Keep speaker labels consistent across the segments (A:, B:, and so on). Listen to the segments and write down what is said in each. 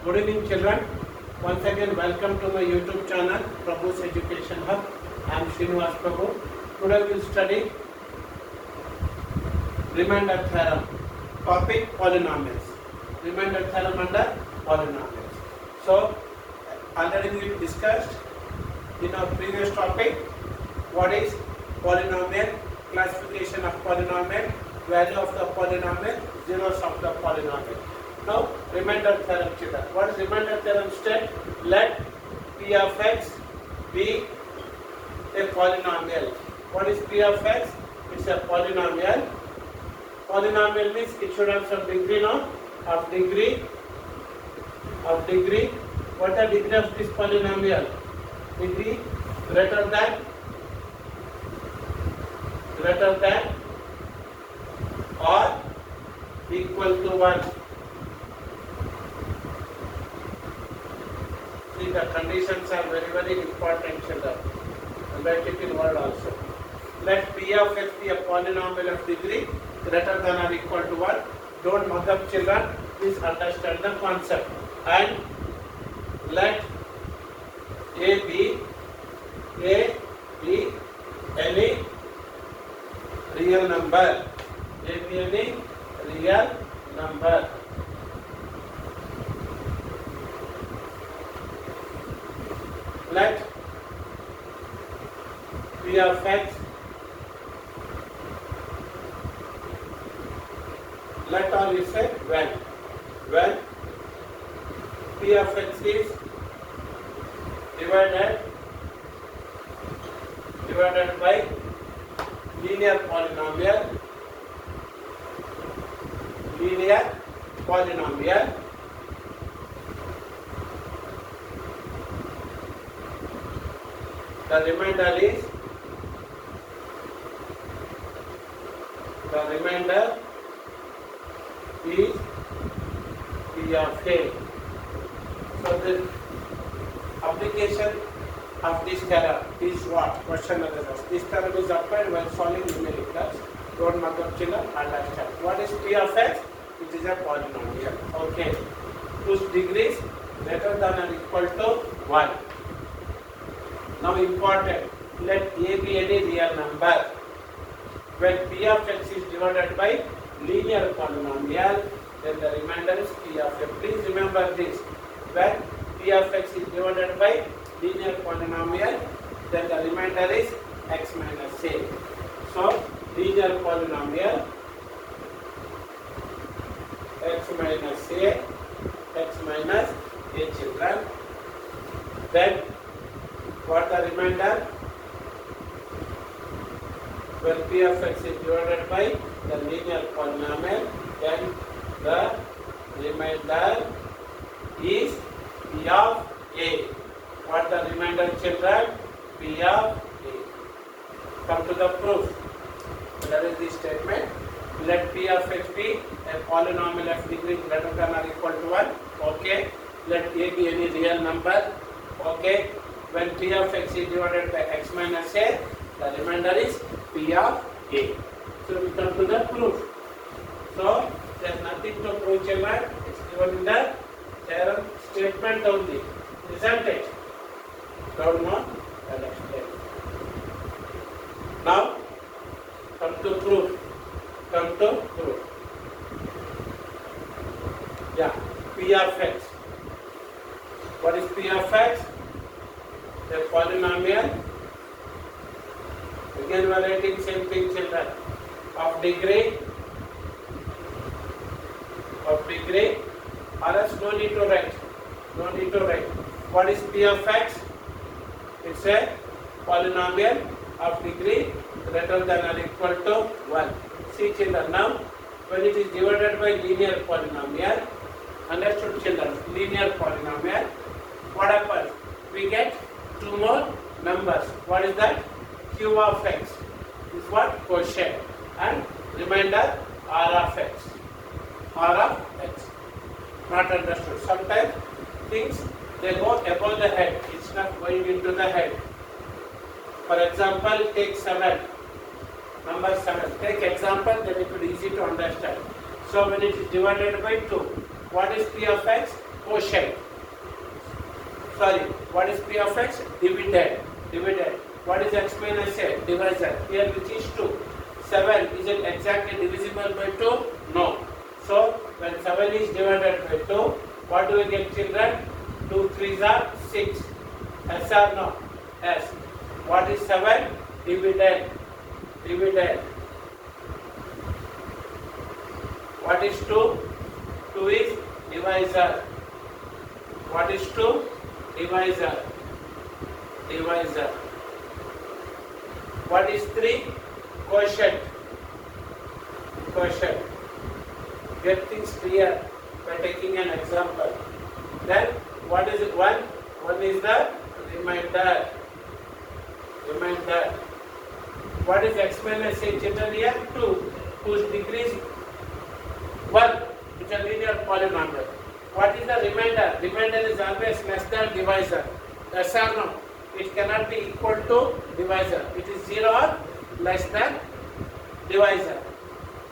A: Good evening, children. Once again, welcome to my YouTube channel, Prabhu's Education Hub. I am Srinivas Prabhu. Today we will study remainder theorem. Topic polynomials. Remainder theorem under polynomials. So, already we discussed in our previous topic what is polynomial, classification of polynomial, value of the polynomial, zeros of the polynomial. Now, remainder theorem, children. What is remainder theorem state? Let p of x be a polynomial. What is p of x? It's a polynomial. Polynomial means it should have some degree, no? Of degree. What is the degree of this polynomial? Degree greater than or equal to 1. See, the conditions are very, very important, children. And write it in word also. Let p of x be a polynomial of degree greater than or equal to 1. Don't mug up, children. Please understand the concept. And let a be any real number. A be any real number. Let p of x, let or we say when p of x is divided by linear polynomial, the remainder is p of a. So the application of this theorem is what? Question answers. This theorem is applied when solving numericals. Don't mug up, children, understand. What is p of x? It is a polynomial. Okay. Whose degrees greater than or equal to 1. Now important, let a be any real number. When p of x is divided by linear polynomial, then the remainder is p of x. Please remember this. When p of x is divided by linear polynomial, then the remainder is x minus a. So, linear polynomial x minus a, children. Then what the remainder? When p of x is divided by the linear polynomial, then the remainder is p of a. What the remainder, children? P of a. Come to the proof. That is the statement. Let p of x be a polynomial of degree greater than or equal to 1. Okay. Let a be any real number. Okay. When p of x is divided by x minus a, the remainder is p of a. So we come to the proof. So there is nothing to prove, children. It is given in the theorem statement only. Isn't it? Don't know? I'll explain. Now come to proof. Yeah, p of x. What is p of x? A polynomial. Again we are writing same thing, children. Of degree, or else no need to write. What is p of x? It's a polynomial of degree greater than or equal to 1. See, children, now when it is divided by linear polynomial, understood, children, linear polynomial, what happens? We get two more numbers. What is that? Q of x is what? Quotient, and remainder r of x. Not understood. Sometimes things they go above the head. It's not going into the head. For example, take 7. Number 7. Take example, then it will be easy to understand. So when it is divided by 2, what is p of x? quotient? Sorry, what is P of x? Dividend. What is x minus a? Divisor. Here which is 2. 7, is it exactly divisible by 2? No. So when 7 is divided by 2, what do we get, children? 2 3s are 6. Yes or no? Yes. What is 7? Dividend. What is 2? 2 is divisor. What is 2? Divisor. What is 3? Quotient. Get things clear by taking an example. Then what is it? 1? 1 is the remainder. What is x minus a, children? Here 2, whose degree is 1. It's a linear polynomial. What is the remainder? Remainder is always less than divisor. Yes or no? It cannot be equal to divisor. It is 0 or less than divisor.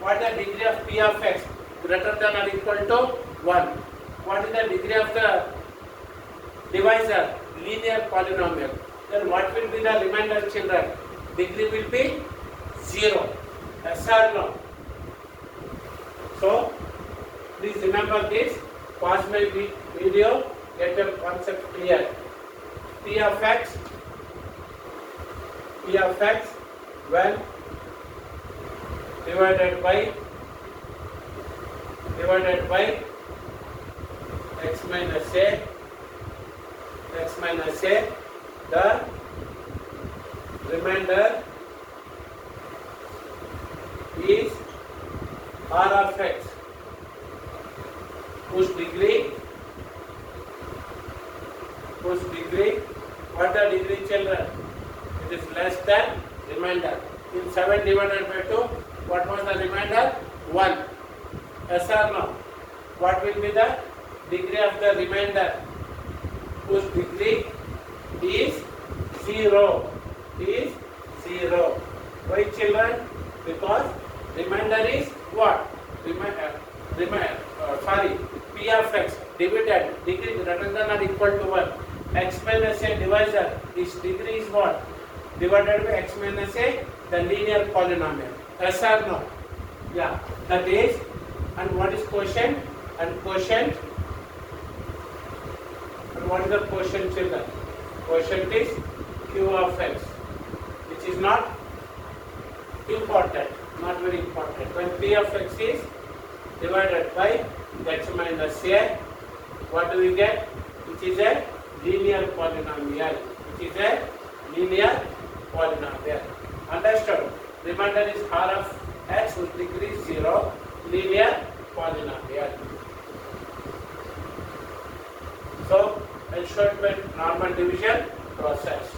A: What is the degree of P of x? Greater than or equal to 1. What is the degree of the divisor? Linear polynomial. Then what will be the remainder, children? Degree will be 0. Yes or no? So please remember this. Pause my video. Get your concept clear. P of x when divided by x minus a, the remainder is R of x, whose degree, what the degree, children? It is less than remainder. In 7 divided by 2, what was the remainder? 1. Yes or no? What will be the degree of the remainder? Whose degree is 0. Why, children? Because remainder is what? P of x, dividend, degree greater than or equal to 1. X minus a divisor, its degree is what? Divided by x minus a, the linear polynomial. Yes or no? Yeah, that is. And what is quotient? And what is the quotient, children? Quotient is Q of x, which is not important, not very important. When P of x is divided by x minus a, what do we get? Which is a linear polynomial. Understood? Remainder is R of x, whose degree is 0, linear polynomial. So I'll show it by normal division process.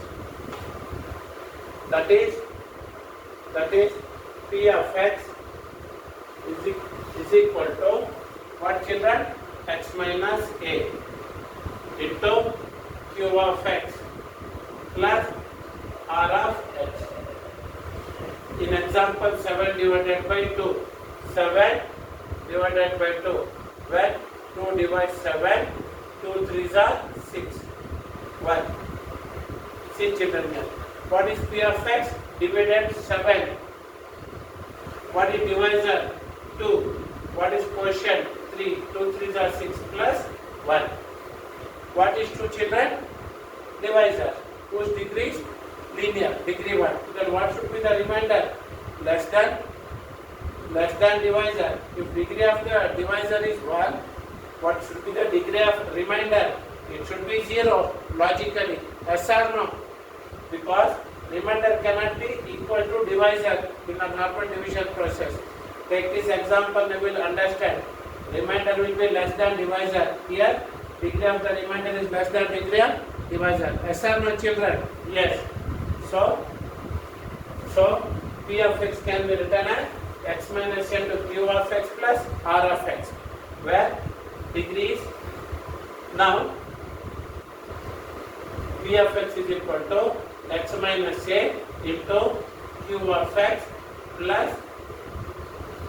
A: That is P of x is equal to what, children? X minus a into Q of x plus R of x. In example 7 divided by 2. 7 divided by 2. When 2 divides 7, 2 3s are 6. 1. See, children, here. What is P of x? Dividend 7. What is divisor? 2. What is quotient? 3. 2 3s are 6 plus 1. What is 2, children? Divisor, whose degree is linear, degree 1. Then what should be the remainder? Less than divisor. If degree of the divisor is 1, what should be the degree of remainder? It should be 0, logically. Yes or no? Because remainder cannot be equal to divisor in a normal division process. Take this example, you will understand. Remainder will be less than divisor. Here, degree of the remainder is less than degree of divisor. Yes or no, children? Yes. So P of x can be written as x minus a to Q of x plus R of x, where degree is, now P of x is equal to x minus a into Q of x plus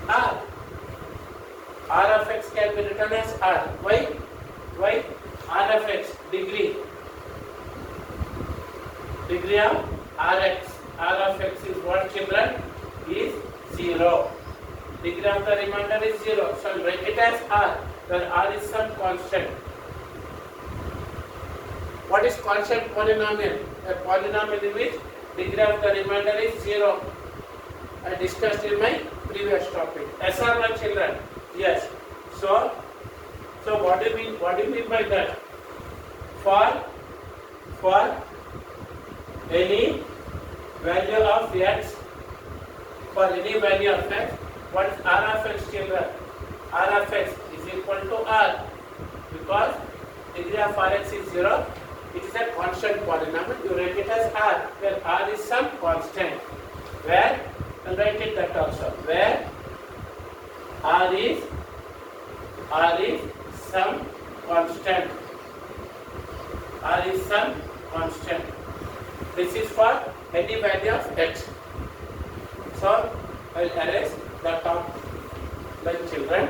A: R. R of x can be written as R. Why? 0. Degree of the remainder is 0. So I'll write it as r, where r is some constant. What is constant polynomial? A polynomial in which degree of the remainder is 0. I discussed in my previous topic. Yes or no, children? Yes. So what do you mean? What do you mean by that? For any value of x, for any value of x, what is r of x, children? R of x is equal to r, because degree of Rx is 0. It is a constant polynomial. You write it as r, where r is some constant. Where, and write it that also, where r is some constant. R is some constant. This is for any value of x. So I will erase the top line, children.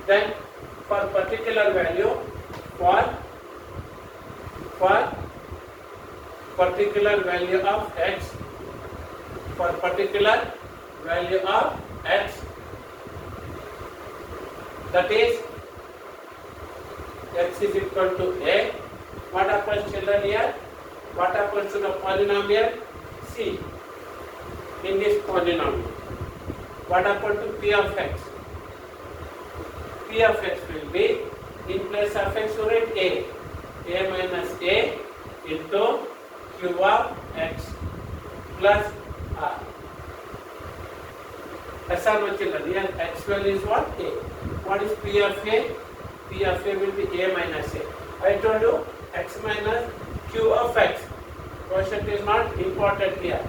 A: Then for particular value, for particular value of x, for particular value of x, that is x is equal to a. What happens, children, here? What happens to the polynomial? See, in this polynomial, what happens to p of x? P of x will be, in place of x, you write a minus a into q of x plus r. Yes or no, children? Here x value is what? A. What is p of a? P of a will be a minus a. I told you x minus q of x. Quotient is not important here.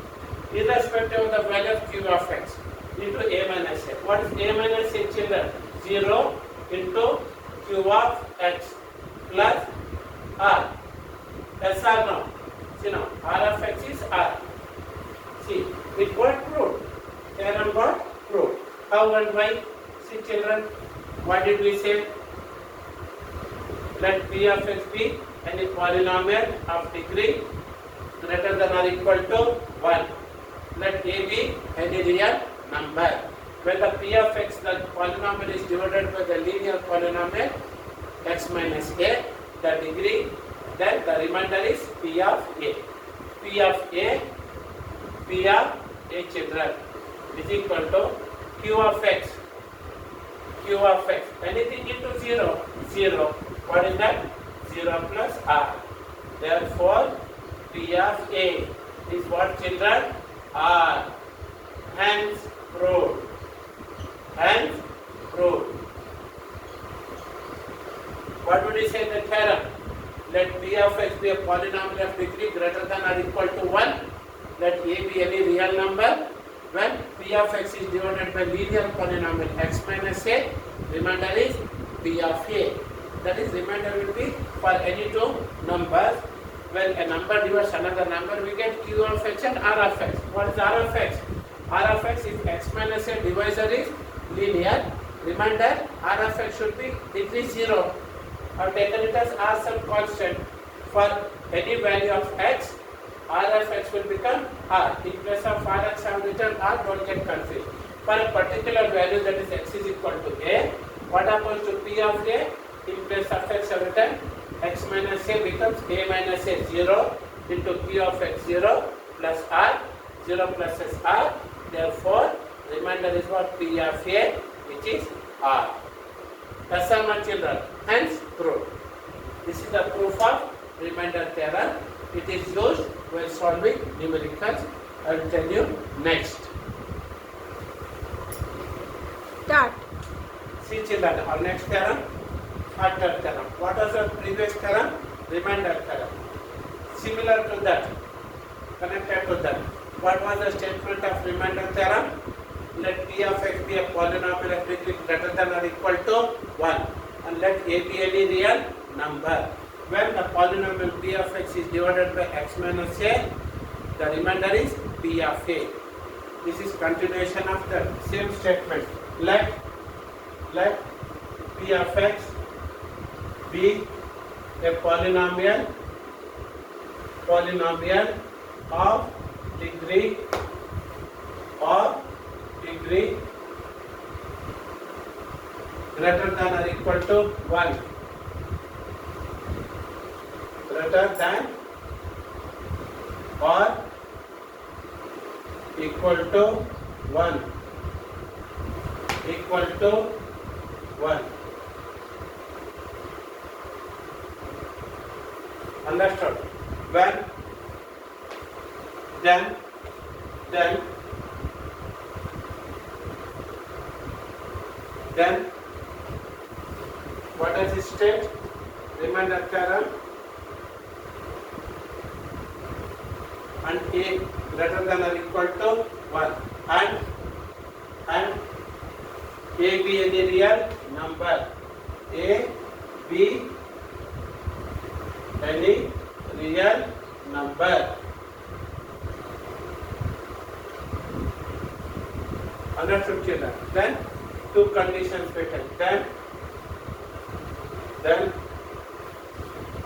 A: Irrespective of the value of q of x into a minus a. What is a minus a, children? 0 into q of x plus r. Yes or no? See now, r of x is r. See, it got proved. Theorem got proved. How and why? See, children, what did we say? Let p of x be any polynomial of degree greater than or equal to 1. Let a be any real number. When the p of x, the polynomial, is divided by the linear polynomial x minus a, the degree, then the remainder is p of a. P of a, children, is equal to q of x. Q of x. Anything into 0, 0. What is that? 0 plus r. Therefore, p of a is what, children? R. Hence proved. Hence proved. What would you say in the theorem? Let p of x be a polynomial of degree greater than or equal to 1. Let a be any real number. When p of x is divided by linear polynomial x minus a, remainder is p of a. That is, remainder will be for any two numbers. When a number divides another number, we get q of x and r of x. What is r of x? R of x, if x minus a divisor is linear, remainder r of x should be degree 0. I have taken it as r some constant. For any value of x, r of x will become r. In place of rx, I have written r, don't get confused. For a particular value, that is x is equal to a, what happens to p of a? In place of x, I have written x minus a becomes a minus a, 0 into p of x, 0 plus r, 0 plus s r. Therefore, remainder is what? P of a, which is r. Yes or no, children? Hence proved. This is the proof of remainder theorem. It is used when solving numericals. I will tell you next.
B: Start.
A: See, children, our next theorem, factor theorem. What was the previous theorem? Remainder theorem. Similar to that, connected to that. What was the statement of remainder theorem? Let p of x be a polynomial of degree greater than or equal to 1, and let a be any real number. When the polynomial p of x is divided by x minus a, the remainder is p of a. This is continuation of the same statement. Let p of x be a polynomial of degree degree greater than or equal to 1. Greater than or equal to 1. Equal to 1. Understood? When then what does it state? Remainder theorem and a greater than or equal to 1 and a be any real number. A be any real number. Understood, children? Then two conditions written. Then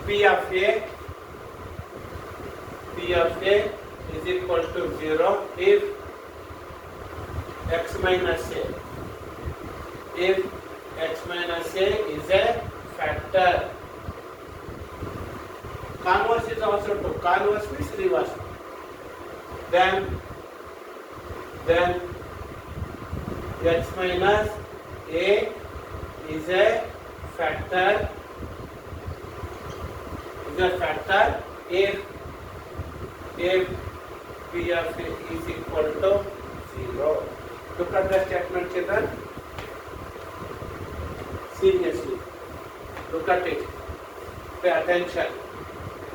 A: P of A is equal to 0 if x minus A. If x minus A is a factor. Converse is also true. Converse means reverse. Then x minus A is a factor. If P of A is equal to 0. Look at the statement, children. Seriously. Look at it. Pay attention.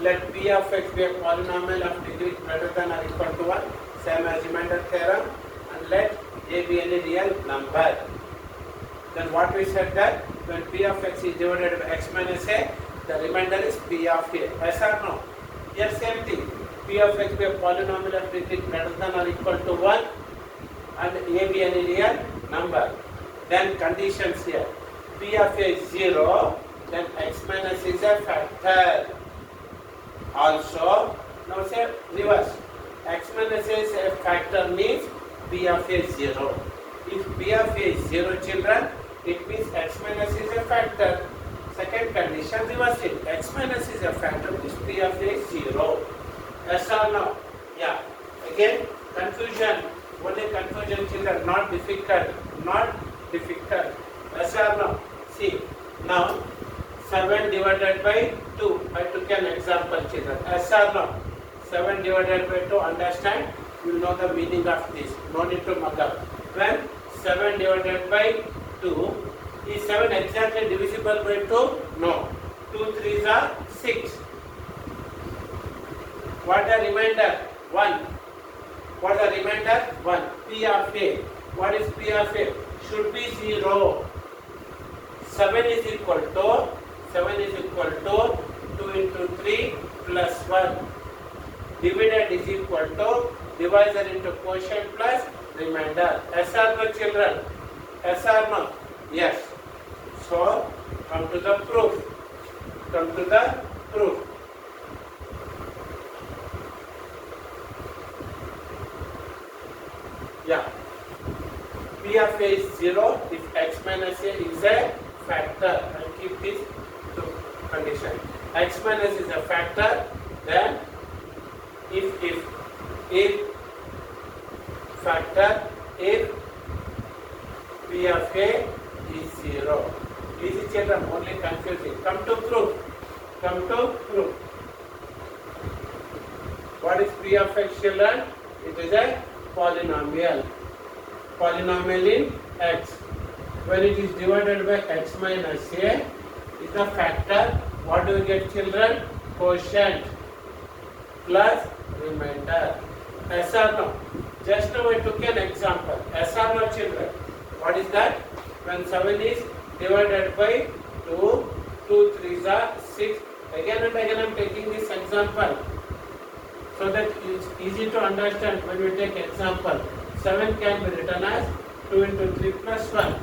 A: Let P of x be a polynomial of degree greater than or equal to 1, same as remainder theorem, and let A be any real number. Then what we said that when P of x is divided by x minus A, the remainder is P of A. Yes or no? Here same thing. P of x be a polynomial of degree greater than or equal to 1 and A be any real number. Then conditions here. P of A is 0, then x minus is a factor. Also, now say reverse. X minus A is a factor means P of A is 0. If P of A is 0, children, it means x minus is a factor. Second condition, reverse it. X minus is a factor means P of A is 0. Yes or no? Yeah. Again, confusion. Only confusion, children, not difficult. Not difficult. Yes or no? See, now 7 divided by 2. I took an example, children. Yes or no? 7 divided by 2, understand? You will know the meaning of this. No need to mug up. When 7 divided by 2, is 7 exactly divisible by 2? No. 2 3s are 6. What the remainder? 1. What the remainder? 1. P of A. What is P of A? Should be 0. 7 is equal to 2 into 3 plus 1. Dividend is equal to divisor into quotient plus remainder. Yes or no, children? Yes or no? Yes. So, come to the proof. Yeah. P of A is 0 if x minus A is a factor. I'll keep this to condition. X minus is a factor, then if factor, if P of A is 0. Easy, children, only confusing. Come to proof. What is P of x, children? It is a polynomial. Polynomial in x. When it is divided by x minus A, is a factor. What do we get, children? Quotient plus remainder. Yes or no? Just now I took an example. Yes or no, children? What is that? When 7 is divided by 2, 2 3s are 6. Again and again I am taking this example so that it is easy to understand when we take example. 7 can be written as 2 into 3 plus 1.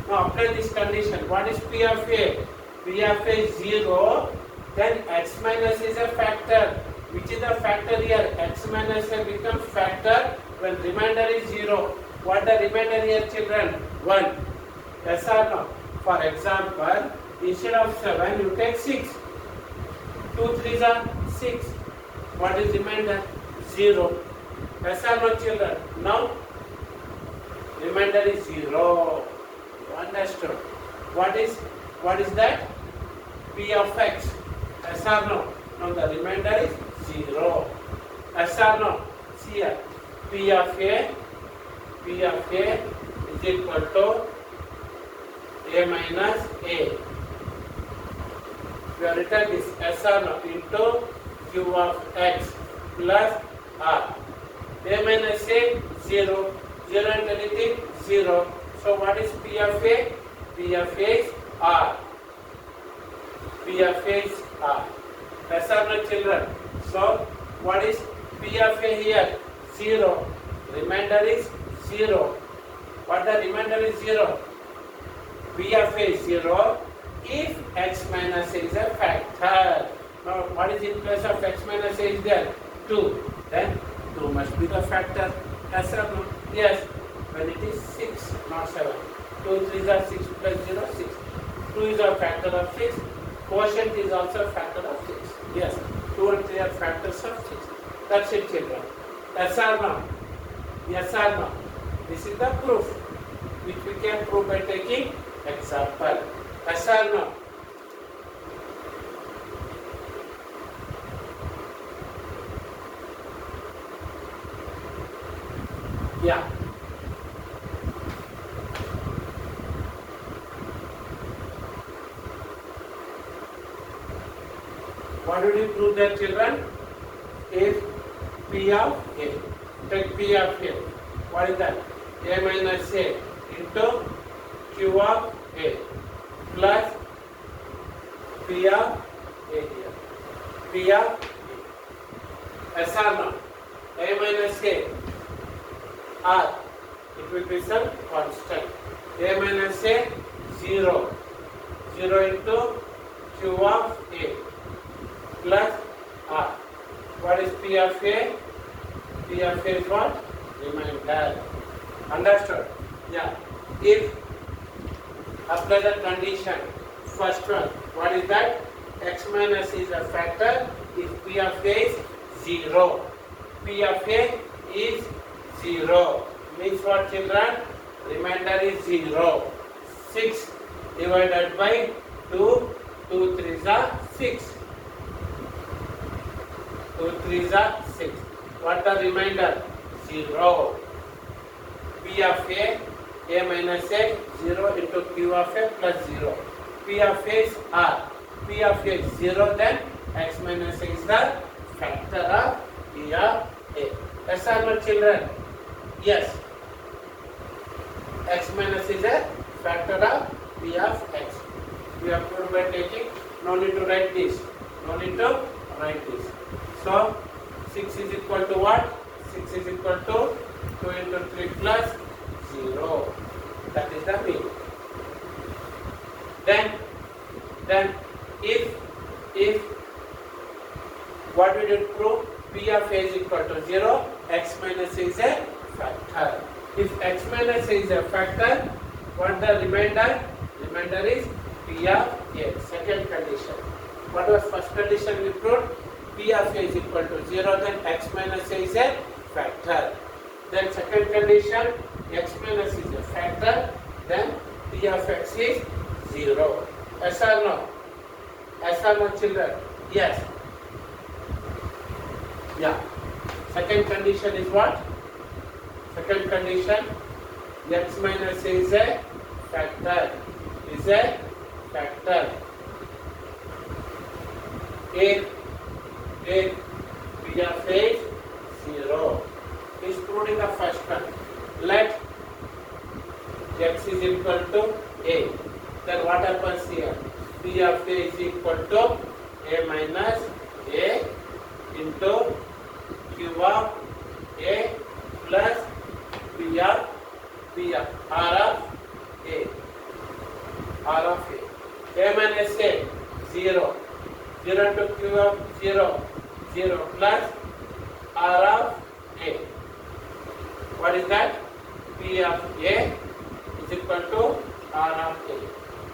A: Now apply this condition. What is P of A? P of A is 0, then x minus is a factor. Which is the factor here? X minus A becomes factor when remainder is 0. What the remainder here, children? 1. Yes or no? For example, instead of 7, you take 6. 2 3s are 6. What is remainder? 0. Yes or no, children? Now, remainder is 0. Understood? What is that? P of x. Yes or no? Now the remainder is 0. Yes or no? See here. P of A is equal to A minus A. We have written this S or no into Q of x plus R. A minus A, 0. 0 and anything, 0. So what is P of A? P of A is R. P of A is R. Yes or no, children? So what is P of A here? 0. Remainder is 0. What the remainder is 0? P of A is 0 if x minus a is a factor. Now what is in place of x minus a is there? 2. Then 2 must be the factor. Yes or no? Yes. When it is 6, not 7. 2 3s are 6 plus 0, 6. 2 is a factor of 6. Quotient is also a factor of 6. Yes. 2 and 3 are factors of 6. That's it, children. Yes or no? Yes or no? This is the proof which we can prove by taking example. Yes or no? Yeah. What did you prove there, children? If P of A. Take P of A. What is that? A minus A into Q of A plus P of A here. P of A. Yes or no? A minus A. R. It will be some constant. A minus A, 0. 0 into Q of A plus R. What is P of A? P of A is what? Remainder. Understood? Yeah. If apply the condition, first one, what is that? X minus is a factor if P of A is 0. P of A is 0. Means what, children? Remainder is 0. 6 divided by 2. 2 3s are 6. 2 3s are 6. What the remainder? 0. P of A minus A, 0 into Q of A plus 0. P of A is R. P of A is 0, then x minus A is the factor of P of A. Yes or no, children? Yes. X minus is a factor of P of x. We have proved by taking, no need to write this. No need to write this. So 6 is equal to what? 6 is equal to 2 into 3 plus 0. That is the mean. Then if what we did prove? P of A is equal to 0, x minus A is a factor. If x minus A is a factor, what the remainder? Remainder is P of A. Second condition. What was first condition we proved? P of A is equal to 0, then x minus A is a factor. Then second condition, x minus is a factor, then P of x is 0. Yes or no? Yes or no, children? Yes. Yeah. Second condition is what? Second condition, x minus A is a factor. Is a factor. If P of A is 0. Is proved in the first one. Let x is equal to A. Then what happens here? P of A is equal to A minus A into Q of A plus P of R of A. R of A. A minus A, 0. 0 to Q of 0. 0 plus R of A. What is that? P of A is equal to R of A.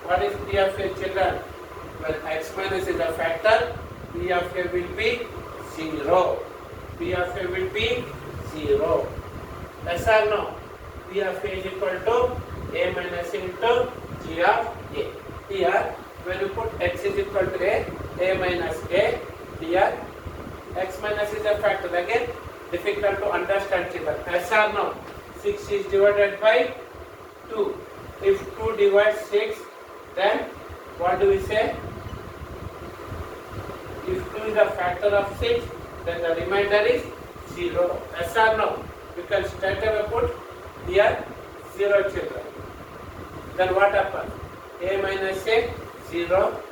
A: What is P of A, children? When x minus is a factor, P of A will be 0. P of A will be 0. Yes or no? P of A is equal to A minus into G of A. Here, when you put x is equal to A minus A, here x minus is a factor. Again, difficult to understand, children. Yes or no? 6 is divided by 2. If 2 divides 6, then what do we say? If 2 is a factor of 6, then the remainder is 0. Yes or no? We can straight away put here 0, children. Then what happens? A minus A, 0,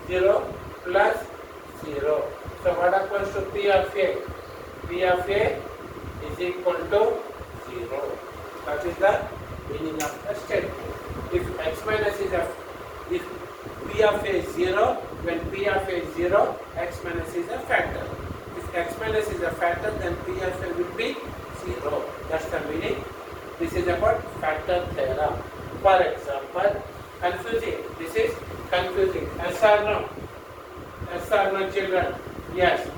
A: 0 plus 0. So what happens to P of A? P of A is equal to 0. That is the meaning of the statement. If x minus is a, if P of A is 0, when P of A is 0, x minus is a factor. If x minus is a factor, then P of A will be 0. That's the meaning. This is about factor theorem. For example, confusing. This is confusing. Yes or no? Yes or no, children? Yes.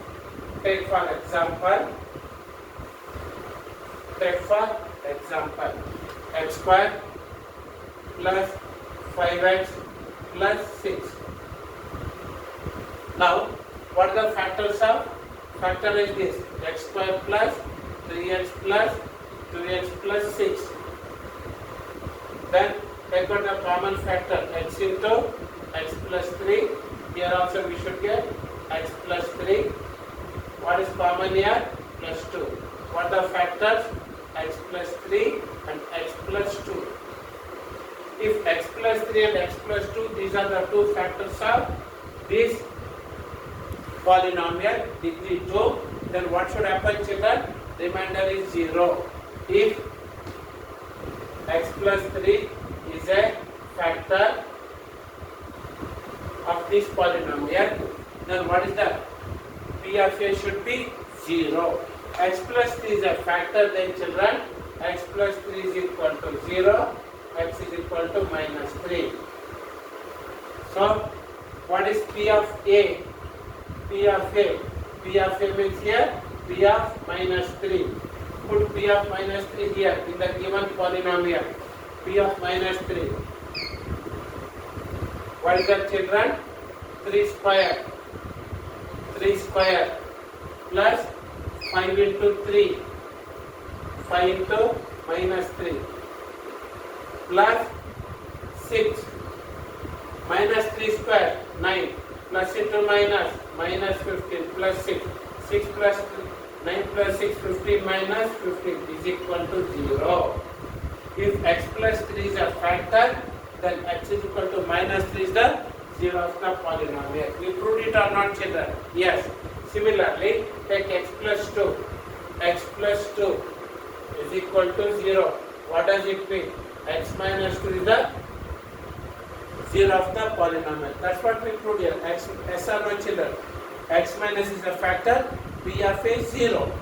A: Take for example, x square plus 5x plus 6. Now, what are the factors of? Factor is this, x square plus 3x plus 2x plus 6. Then take out the common factor, x into x plus 3. Here also we should get x plus 3. What is common here? Plus 2. What are the factors? X plus 3 and x plus 2. If x plus 3 and x plus 2, these are the two factors of this polynomial degree 2, then what should happen, children? Remainder is 0. If x plus 3 is a factor of this polynomial, then what is that? P of A should be 0. X plus 3 is a factor, then children, x plus 3 is equal to 0, x is equal to minus 3. So, what is P of A? P of A. P of A means here, P of minus 3. Put P of minus 3 here in the given polynomial. P of minus 3. What is that, children? 3 square. 3 square plus 5 into 3. 5 into minus 3 plus 6 minus 3 square 9 plus into minus 15 plus 6 6 plus 9 plus 6 15 minus 15 is equal to 0. If x plus 3 is a factor, then x is equal to minus 3 is the 0 of the polynomial. We proved it or not, children? Yes. Similarly, take x plus 2. X plus 2 is equal to 0. What does it mean? X minus 2 is the 0 of the polynomial. That's what we proved here. X, yes or no, children? X minus is a factor. P of A 0.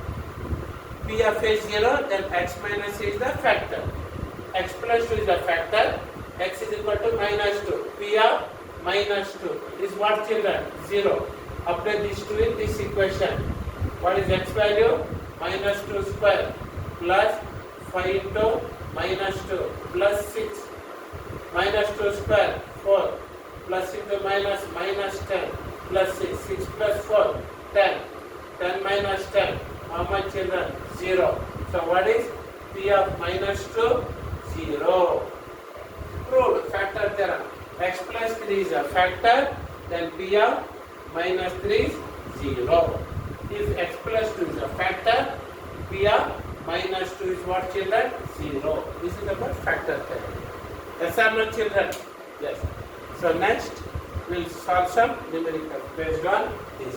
A: P of A 0, then x minus is the factor. X plus 2 is the factor. X is equal to minus 2. P of minus 2 is what, children? 0. Apply this 2 in this equation. What is x value? Minus 2 square plus 5 into minus 2 plus 6. Minus 2 square 4 plus into minus 10 plus 6. 6 plus 4 10. 10 minus 10. How much, children? 0. So what is P of minus 2? 0. Proved. Factor theorem. X plus 3 is a factor, then P of minus 3 is 0. If x plus 2 is a factor, P of minus 2 is what, children? 0. This is about factor theorem. Yes or no, children? Yes. So next, we'll solve some numericals based on this.